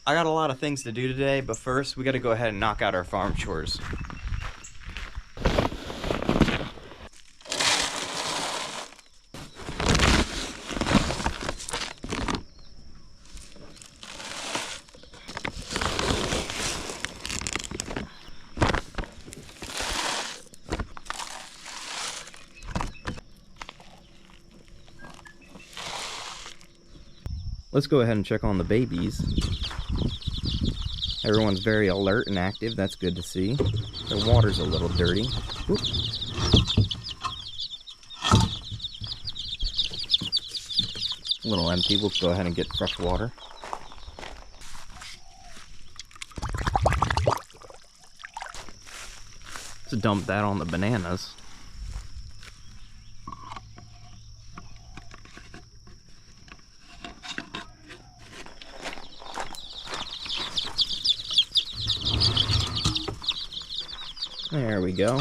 I got a lot of things to do today, but first we got to go ahead and knock out our farm chores. Let's go ahead and check on the babies. Everyone's very alert and active. That's good to see. The water's a little dirty. Whoop. A little empty. We'll go ahead and get fresh water. Let's dump that on the bananas. There we go.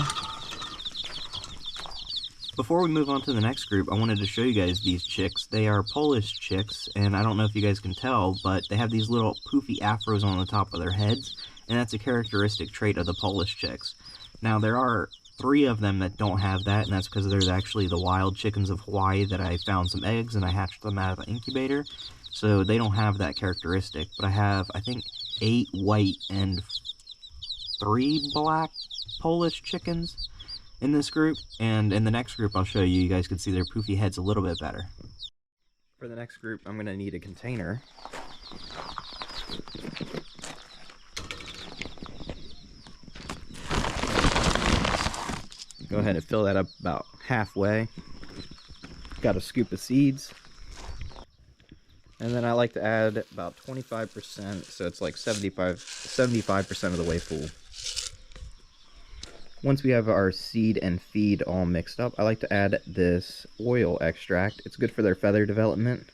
Before we move on to the next group, I wanted to show you guys these chicks. They are Polish chicks, and I don't know if you guys can tell, but they have these little poofy afros on the top of their heads, and that's a characteristic trait of the Polish chicks. Now, there are 3 of them that don't have that, and that's because there's actually the wild chickens of Hawaii that I found some eggs, and I hatched them out of the incubator, so they don't have that characteristic. But I have, I think, 8 white and 3 black Polish chickens in this group, and in the next group I'll show you. You guys can see their poofy heads a little bit better. For the next group, I'm going to need a container. Go ahead and fill that up about halfway. Got a scoop of seeds. And then I like to add about 25%, so it's like 75% of the way full. Once we have our seed and feed all mixed up, I like to add this oil extract. It's good for their feather development.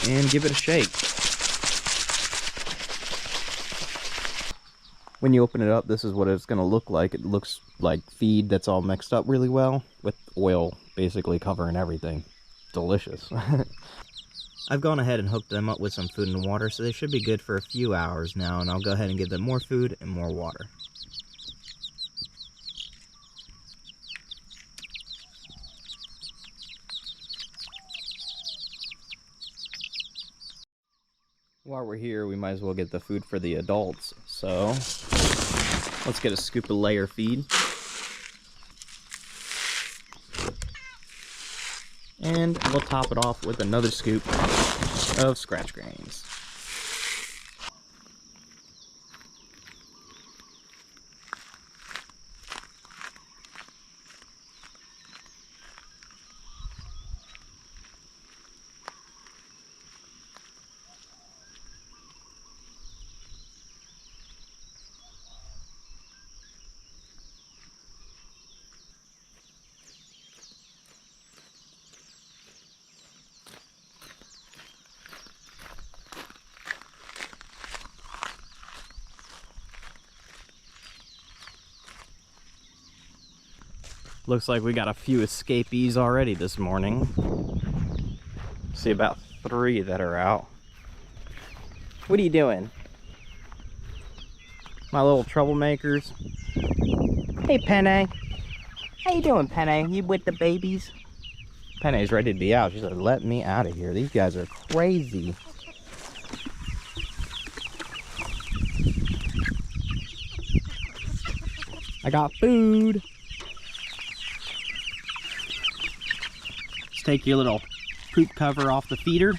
And give it a shake. When you open it up, this is what it's going to look like. It looks like feed that's all mixed up really well, with oil basically covering everything. Delicious. I've gone ahead and hooked them up with some food and water, so they should be good for a few hours now, and I'll go ahead and give them more food and more water. While we're here, we might as well get the food for the adults. So let's get a scoop of layer feed. And we'll top it off with another scoop of scratch grains. Looks like we got a few escapees already this morning. See about 3 that are out. What are you doing? My little troublemakers. Hey, Penne. How you doing, Penne? You with the babies? Penne's ready to be out. She said, let me out of here. These guys are crazy. I got food. Take your little poop cover off the feeder.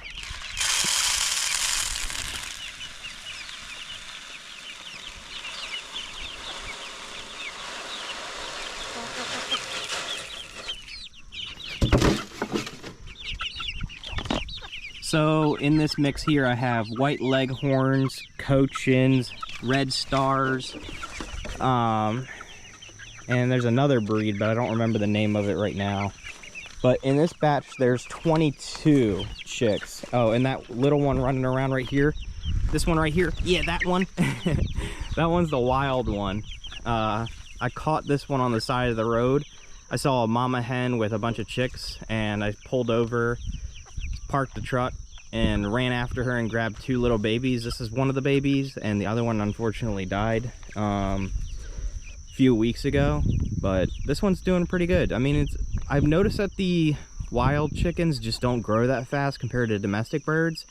So in this mix here I have white leghorns, cochins, red stars, and there's another breed, but I don't remember the name of it right now. But in this batch, there's 22 chicks. Oh, and that little one running around right here, this one right here, yeah, that one. That one's the wild one. I caught this one on the side of the road. I saw a mama hen with a bunch of chicks, and I pulled over, parked the truck, and ran after her and grabbed 2 little babies. This is one of the babies, and the other one unfortunately died a few weeks ago, but this one's doing pretty good. I mean, I've noticed that the wild chickens just don't grow that fast compared to domestic birds,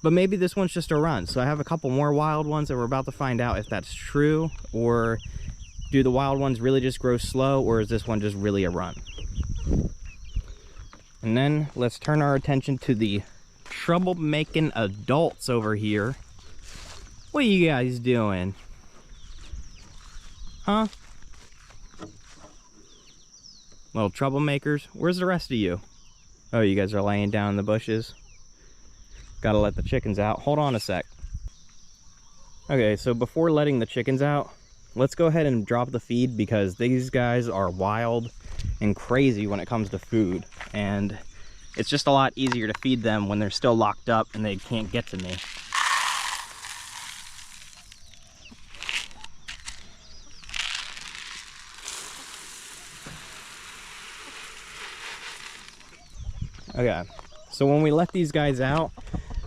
but maybe this one's just a run. So I have a couple more wild ones that we're about to find out if that's true, or do the wild ones really just grow slow, or is this one just really a run? And then let's turn our attention to the troublemaking adults over here. What are you guys doing? Huh? Little troublemakers. Where's the rest of you? Oh, you guys are laying down in the bushes. Gotta let the chickens out. Hold on a sec. Okay, so before letting the chickens out, let's go ahead and drop the feed, because these guys are wild and crazy when it comes to food. And it's just a lot easier to feed them when they're still locked up and they can't get to me. Okay, so when we let these guys out,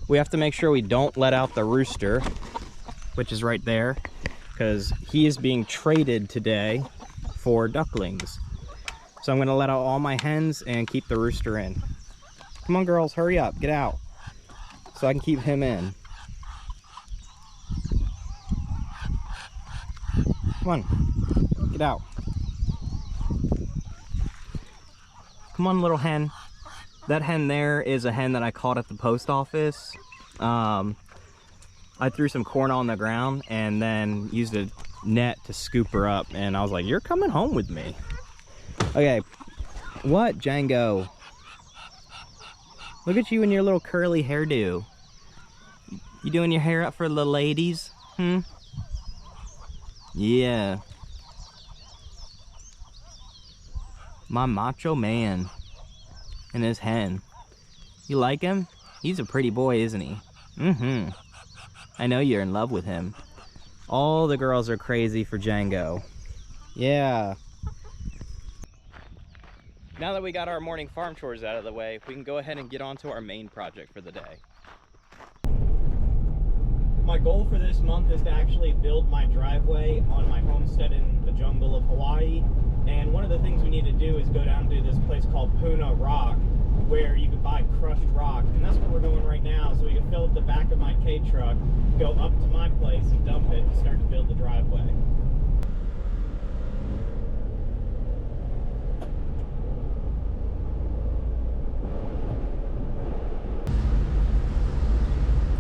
we have to make sure we don't let out the rooster, which is right there, because he is being traded today for ducklings. So I'm gonna let out all my hens and keep the rooster in. Come on, girls, hurry up, get out, so I can keep him in. Come on, get out. Come on, little hen. That hen there is a hen that I caught at the post office. I threw some corn on the ground and then used a net to scoop her up, and I was like, you're coming home with me. Okay, what, Django? Look at you and your little curly hairdo. You doing your hair up for the ladies? Yeah. My macho man and his hen. You like him? He's a pretty boy, isn't he? I know you're in love with him. All the girls are crazy for Django. Yeah. Now that we got our morning farm chores out of the way, we can go ahead and get on to our main project for the day. My goal for this month is to actually build my driveway on my homestead in the jungle of Hawaii. And one of the things we need to do is go down to this place called Puna Rock, where you can buy crushed rock. And that's where we're going right now, so we can fill up the back of my K-truck, go up to my place and dump it and start to build the driveway.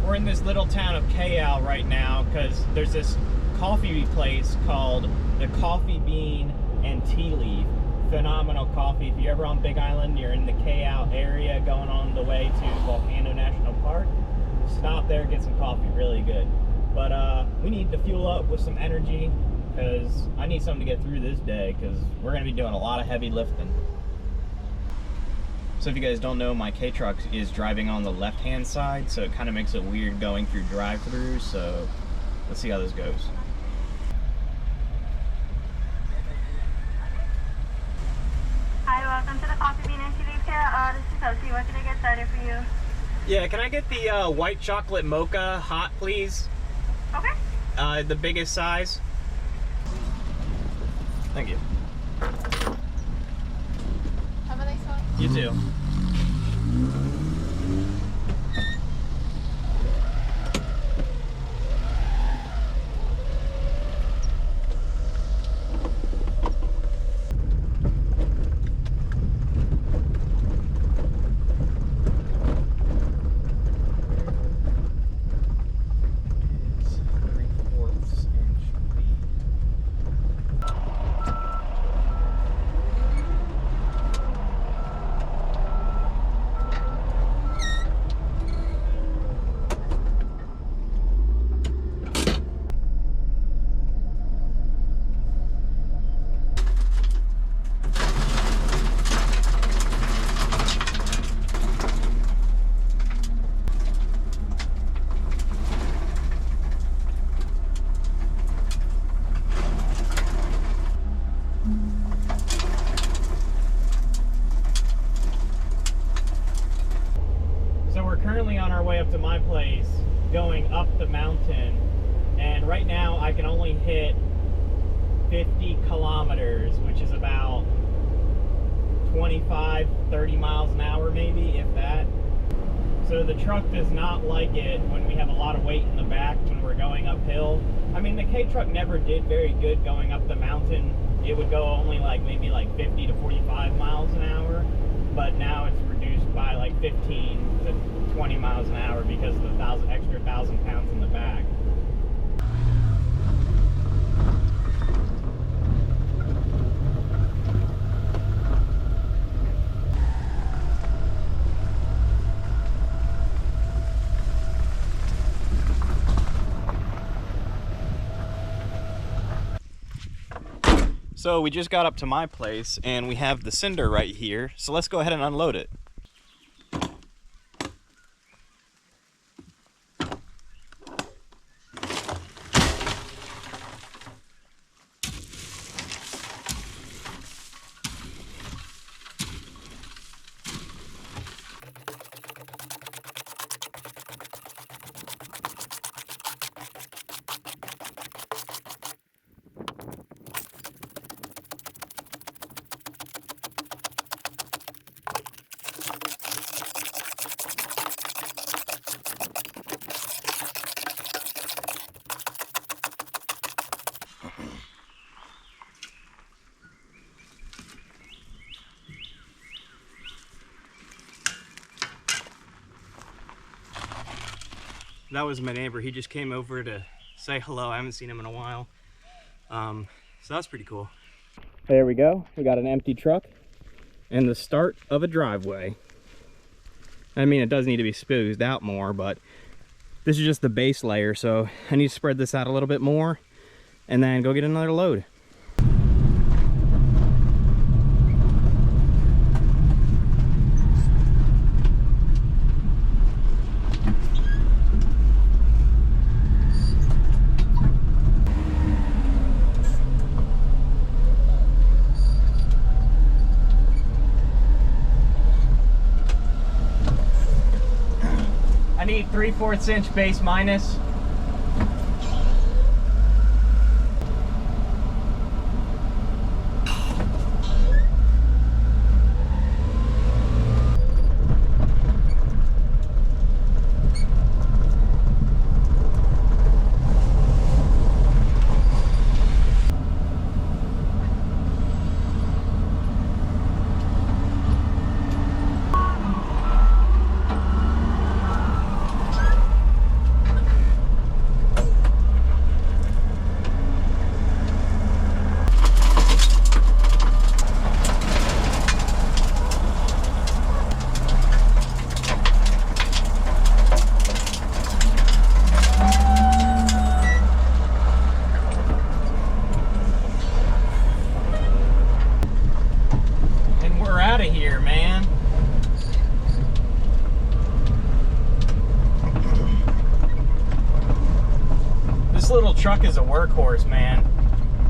We're in this little town of Kayal right now because there's this coffee place called the Coffee Bean and Tea Leaf. Phenomenal coffee. If you're ever on Big Island, you're in the Kayal area going on the way to Volcano National Park, stop there, get some coffee, really good. But we need to fuel up with some energy because I need something to get through this day because we're going to be doing a lot of heavy lifting. So if you guys don't know, my K-truck is driving on the left-hand side, so it kind of makes it weird going through drive-through, so let's see how this goes. Hi, welcome to the Coffee Bean and Tea Leaf here. This is Chelsea. What can I get started for you? Yeah, can I get the white chocolate mocha hot, please? Okay. The biggest size. Thank you. Have a nice one. You too. to my place going up the mountain, and right now I can only hit 50 kilometers, which is about 25, 30 miles an hour maybe, if that. So the truck does not like it when we have a lot of weight in the back when we're going uphill. I mean, the K-truck never did very good going up the mountain. It would go only like maybe like 50 to 45 miles an hour, but now it's reduced by like 15 to 20 miles an hour because of the extra 1,000 pounds in the back. So we just got up to my place and we have the cinder right here. So let's go ahead and unload it. That was my neighbor. He just came over to say hello. I haven't seen him in a while. So that's pretty cool. There we go. We got an empty truck and the start of a driveway. I mean, it does need to be smoothed out more, but this is just the base layer. So I need to spread this out a little bit more and then go get another load. I need 3/4 inch base minus. Here, man. This little truck is a workhorse, man.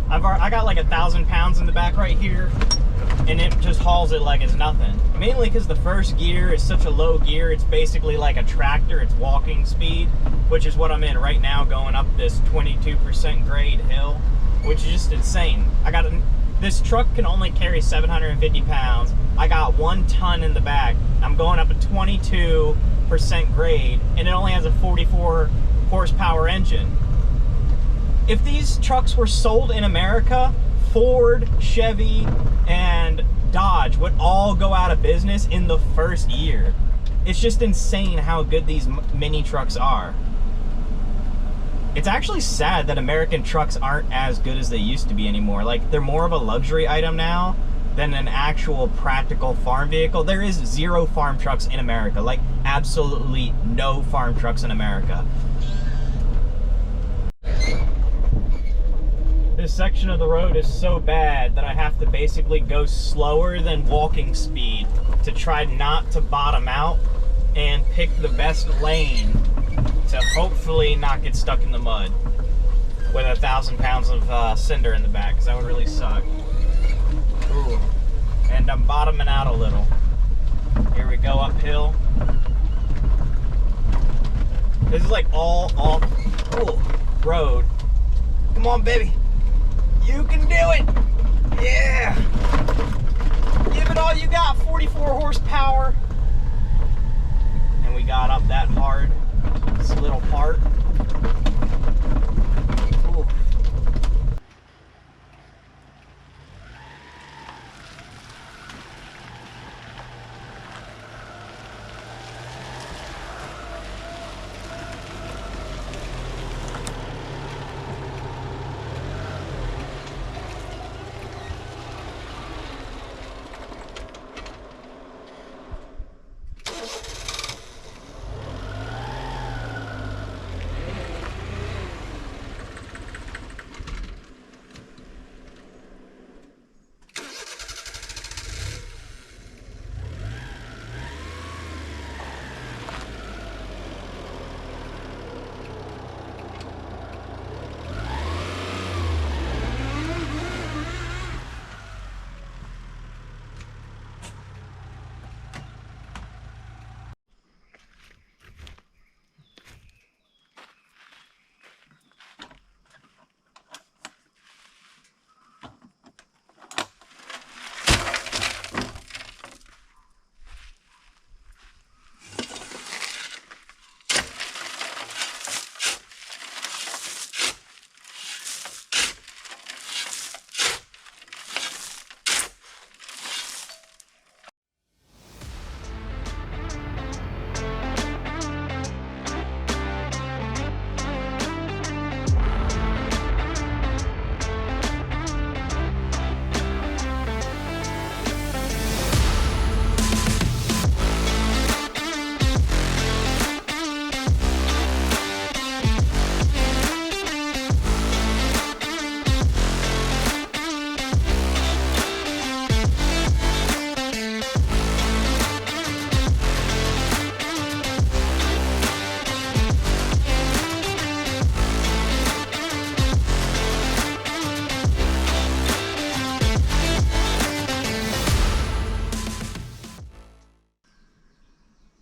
I got like 1,000 pounds in the back right here, and it just hauls it like it's nothing. Mainly because the first gear is such a low gear, it's basically like a tractor. It's walking speed, which is what I'm in right now, going up this 22% grade hill, which is just insane. This truck can only carry 750 pounds. I got 1 ton in the back. I'm going up a 22% grade, and it only has a 44 horsepower engine. If these trucks were sold in America, Ford, Chevy, and Dodge would all go out of business in the first year. It's just insane how good these mini trucks are. It's actually sad that American trucks aren't as good as they used to be anymore. Like, they're more of a luxury item now than an actual practical farm vehicle. There is 0 farm trucks in America. Like, absolutely no farm trucks in America. This section of the road is so bad that I have to basically go slower than walking speed to try not to bottom out and pick the best lane to hopefully not get stuck in the mud with 1,000 pounds of cinder in the back, because that would really suck. Ooh. And I'm bottoming out a little. Here we go uphill. This is like all off road. Come on, baby. You can do it. Yeah. Give it all you got. 44 horsepower. And we got up that hard. This little part. Ooh.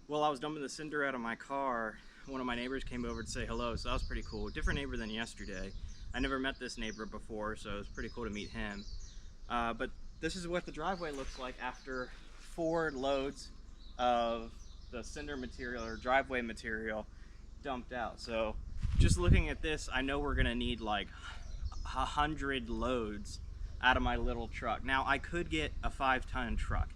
While I was dumping the cinder out of my car, one of my neighbors came over to say hello, so that was pretty cool. Different neighbor than yesterday. I never met this neighbor before, so it was pretty cool to meet him. But this is what the driveway looks like after 4 loads of the cinder material or driveway material dumped out. So just looking at this, I know we're gonna need like 100 loads out of my little truck. Now I could get a 5-ton truck,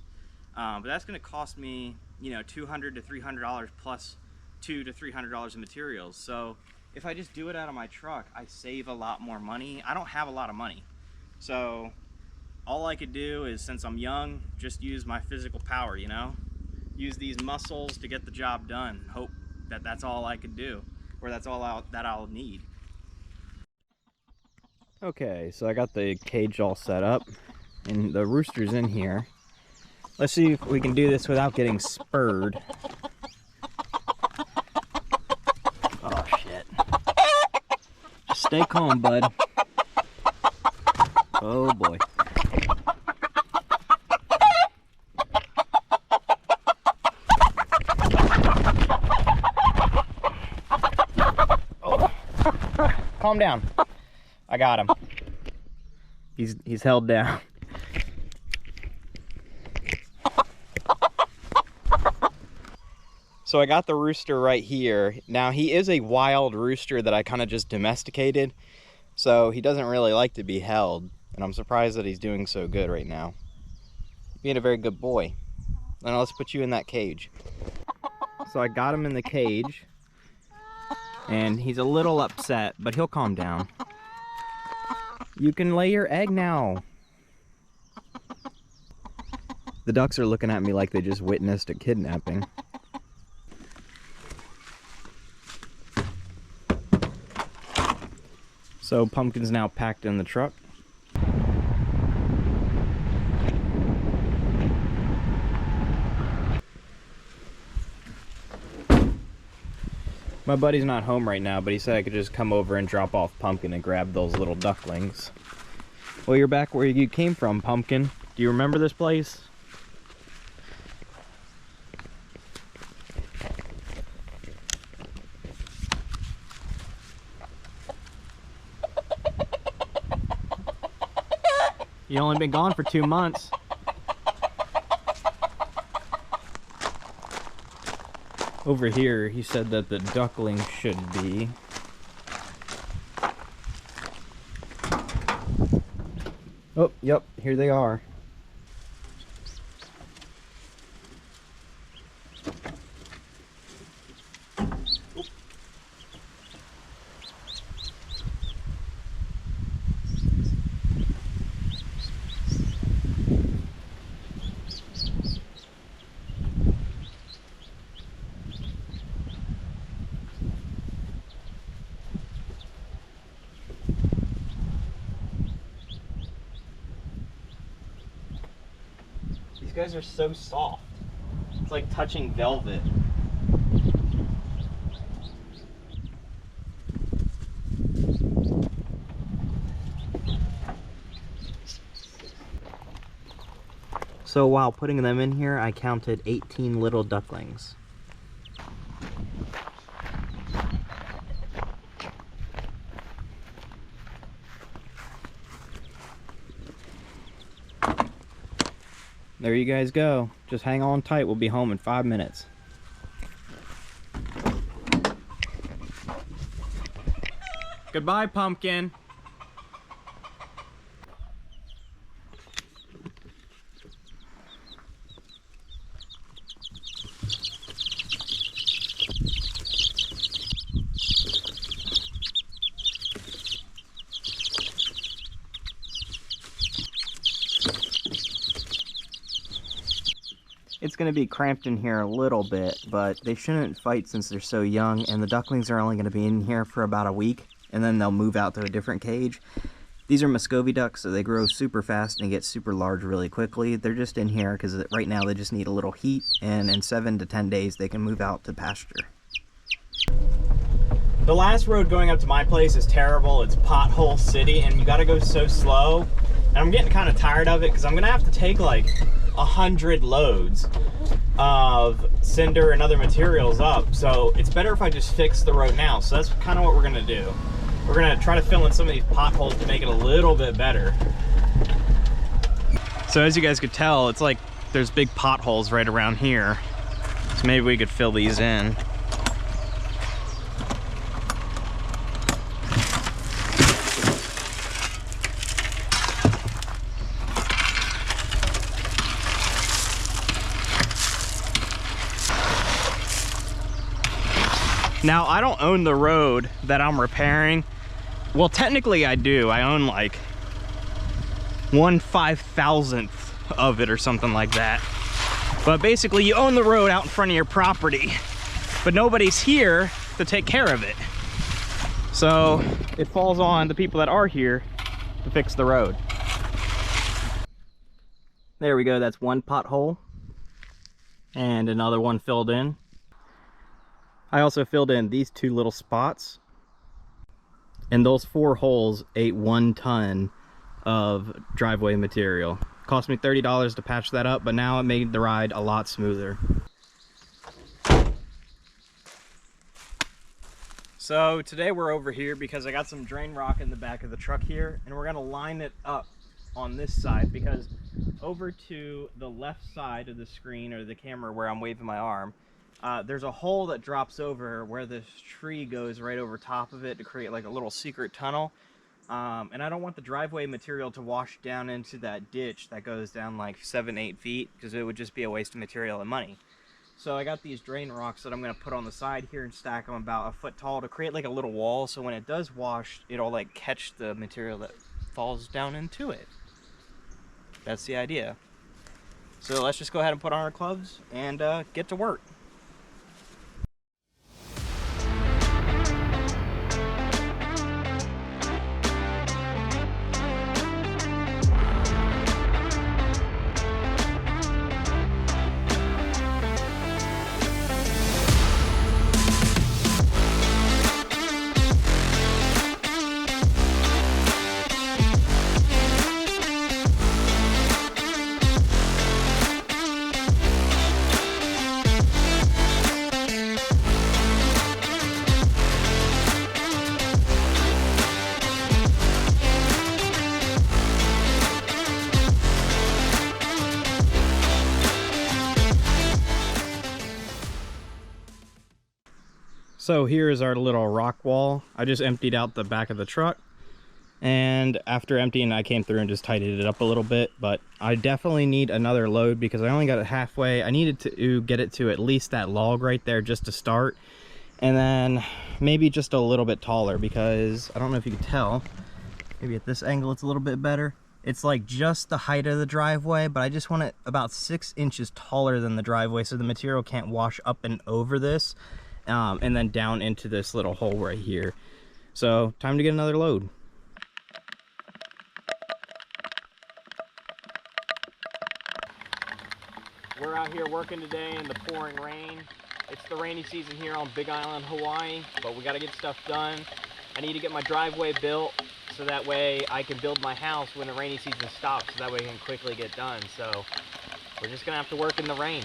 but that's gonna cost me, you know, $200 to $300 plus $200 to $300 in materials. So if I just do it out of my truck, I save a lot more money. I don't have a lot of money, so all I could do is, since I'm young, just use my physical power, you know, use these muscles to get the job done. Hope that that's all I could do, or that's all that I'll need. Okay, so I got the cage all set up and the rooster's in here. Let's see if we can do this without getting spurred. Oh shit. Just stay calm, bud. Oh boy. Oh. Calm down. I got him. He's held down. So I got the rooster right here. Now he is a wild rooster that I kind of just domesticated, so he doesn't really like to be held, and I'm surprised that he's doing so good right now. Being a very good boy. Now let's put you in that cage. So I got him in the cage, and he's a little upset, but he'll calm down. You can lay your egg now. The ducks are looking at me like they just witnessed a kidnapping. So Pumpkin's now packed in the truck. My buddy's not home right now, but he said I could just come over and drop off Pumpkin and grab those little ducklings. Well, you're back where you came from, Pumpkin. Do you remember this place? You only been gone for 2 months. Over here, he said that the ducklings should be. Oh, yep, here they are. These guys are so soft. It's like touching velvet. So while putting them in here, I counted 18 little ducklings. There you guys go. Just hang on tight. We'll be home in 5 minutes. Goodbye, pumpkin. It's going to be cramped in here a little bit, but they shouldn't fight since they're so young, and the ducklings are only going to be in here for about a week, and then they'll move out to a different cage. These are Muscovy ducks, so they grow super fast and get super large really quickly. They're just in here because right now they just need a little heat, and in 7 to 10 days they can move out to pasture. The last road going up to my place is terrible. It's pothole city, and you got to go so slow, and I'm getting kind of tired of it because I'm going to have to take like 100 loads of cinder and other materials up, so it's better if I just fix the road now. So that's kind of what we're gonna do. We're gonna try to fill in some of these potholes to make it a little bit better. So as you guys could tell, it's like there's big potholes right around here, so maybe we could fill these in. Now, I don't own the road that I'm repairing. Well, technically I do. I own like 1/5000th of it or something like that. But basically you own the road out in front of your property, but nobody's here to take care of it. So it falls on the people that are here to fix the road. There we go, that's one pothole and another one filled in. I also filled in these 2 little spots, and those 4 holes ate 1 ton of driveway material. Cost me $30 to patch that up, but now it made the ride a lot smoother. So today we're over here because I got some drain rock in the back of the truck here, and we're gonna line it up on this side, because over to the left side of the screen or the camera where I'm waving my arm, there's a hole that drops over where this tree goes right over top of it to create like a little secret tunnel. And I don't want the driveway material to wash down into that ditch that goes down like 7-8 feet, because it would just be a waste of material and money. So I got these drain rocks that I'm going to put on the side here and stack them about 1 foot tall to create like a little wall, so when it does wash, it'll like catch the material that falls down into it. That's the idea. So let's just go ahead and put on our gloves and get to work. So here is our little rock wall. I just emptied out the back of the truck, and after emptying, I came through and just tidied it up a little bit. But I definitely need another load because I only got it halfway. I needed to get it to at least that log right there just to start, and then maybe just a little bit taller, because I don't know if you can tell, maybe at this angle it's a little bit better. It's like just the height of the driveway, but I just want it about 6 inches taller than the driveway so the material can't wash up and over this, and then down into this little hole right here. So time to get another load. We're out here working today in the pouring rain. It's the rainy season here on Big Island, Hawaii, but we got to get stuff done. I need to get my driveway built so that way I can build my house when the rainy season stops, so that way it can quickly get done. So we're just gonna have to work in the rain.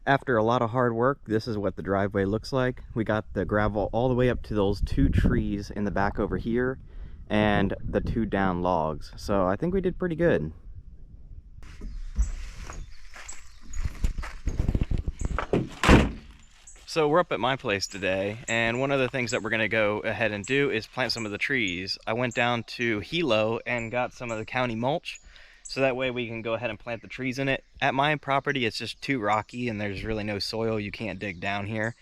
After a lot of hard work, this is what the driveway looks like. We got the gravel all the way up to those 2 trees in the back over here and the 2 down logs. So I think we did pretty good. So we're up at my place today, and one of the things that we're gonna go ahead and do is plant some of the trees. I went down to Hilo and got some of the county mulch, so that way we can go ahead and plant the trees in it. At my property, it's just too rocky and there's really no soil. You can't dig down here.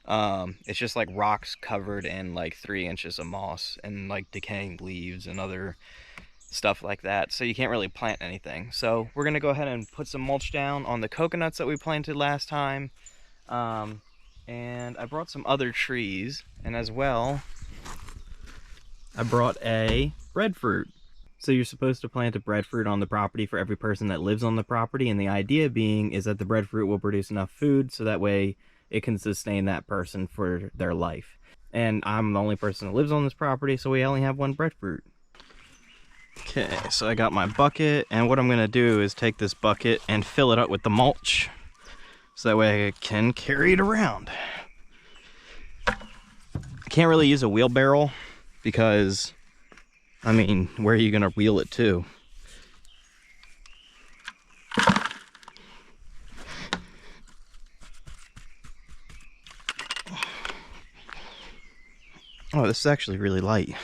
It's just like rocks covered in like 3 inches of moss and like decaying leaves and other stuff like that. So you can't really plant anything. So we're gonna go ahead and put some mulch down on the coconuts that we planted last time. And I brought some other trees, and as well, I brought a breadfruit. So you're supposed to plant a breadfruit on the property for every person that lives on the property, and the idea being is that the breadfruit will produce enough food so that way it can sustain that person for their life. And I'm the only person that lives on this property, so we only have 1 breadfruit. Okay, so I got my bucket, and what I'm gonna do is take this bucket and fill it up with the mulch so that way I can carry it around. I can't really use a wheelbarrow because, I mean, where are you gonna wheel it to? Oh, this is actually really light.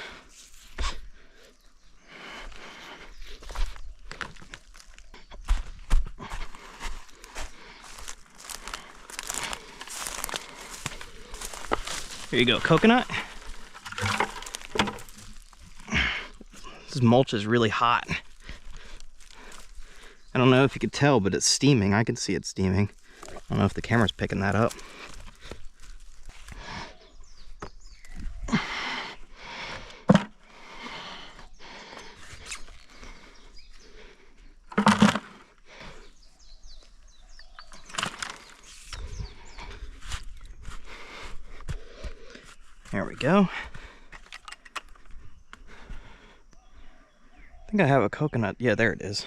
Here you go, coconut. This mulch is really hot. I don't know if you could tell, but it's steaming. I can see it steaming. I don't know if the camera's picking that up. There we go. I think I have a coconut. Yeah, there it is.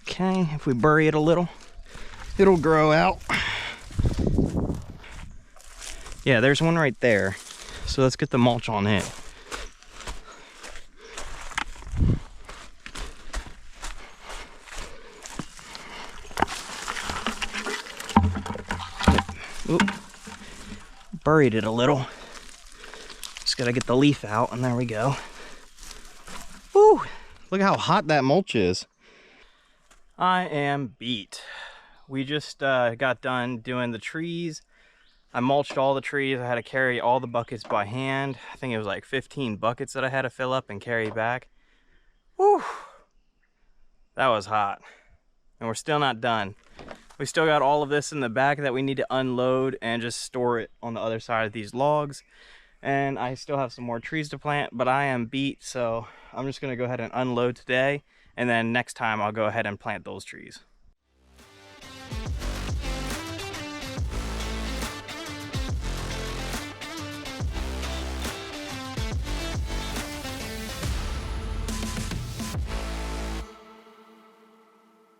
Okay, if we bury it a little, it'll grow out. Yeah, there's one right there. So let's get the mulch on it. Oop. Buried it a little. Just gotta get the leaf out, and there we go. Woo! Look how hot that mulch is. I am beat. We just got done doing the trees. I mulched all the trees. I had to carry all the buckets by hand. I think it was like 15 buckets that I had to fill up and carry back. Whew. That was hot. And we're still not done. We still got all of this in the back that we need to unload and just store it on the other side of these logs. And I still have some more trees to plant, but I am beat, so I'm just gonna go ahead and unload today, and then next time I'll go ahead and plant those trees.